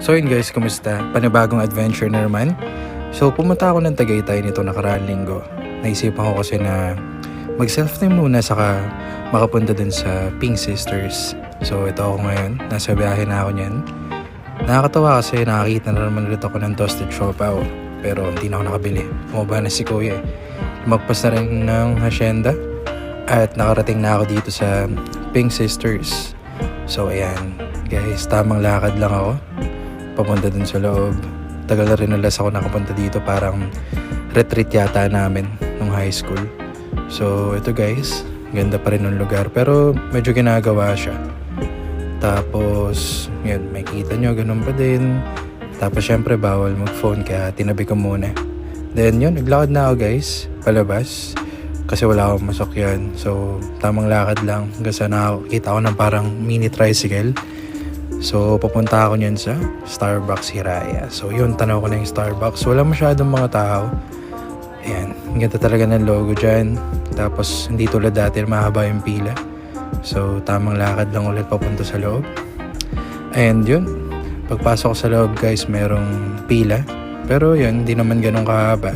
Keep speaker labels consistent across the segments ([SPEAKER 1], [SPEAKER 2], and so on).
[SPEAKER 1] So yun guys, kumusta? Panibagong adventure na naman. So pumunta ako ng Tagaytay nito nakaraang linggo. Naisipan ko kasi na mag-self-time muna saka makapunta dun sa Pink Sisters. So ito ako ngayon, nasa biyahe na ako niyan. Nakakatawa kasi nakakita na naman ulit ako ng toasted siopaw. Pero hindi na ako nakabili. Bumaba na si Kuya eh. Lumagpas na rin ng hacienda. At nakarating na ako dito sa Pink Sisters. So ayan, guys, tamang lakad lang ako papunta dun sa loob. Tagal na rin nalas ako nakapunta dito, parang retreat yata namin nung high school. So ito guys, ganda pa rin ng lugar pero medyo ginagawa siya. Tapos yun, makikita nyo ganun pa din. Tapos syempre bawal mag phone kaya tinabi ko muna. Then yun, naglakad na ako guys palabas kasi wala akong masakyan. So tamang lakad lang hanggang sa nakakita ko ng parang mini tricycle. So, papunta ako niyan sa Starbucks Hiraya. So, yun, tanaw ko na yung Starbucks. Wala masyadong mga tao. Ayan, ganda talaga ng logo dyan. Tapos, hindi tulad dati, mahaba yung pila. So, tamang lakad lang ulit papunta sa loob. And yun, pagpasok ko sa loob guys, merong pila. Pero yun, hindi naman ganun kahaba.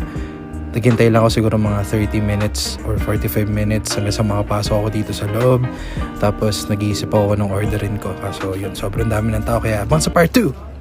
[SPEAKER 1] Naghintay lang ako siguro mga 30 minutes or 45 minutes hanggang sa makapasok ako dito sa loob. Tapos nag-iisip ako ng orderin ko. Kaso yun, sobrang dami ng tao kaya abang sa part 2!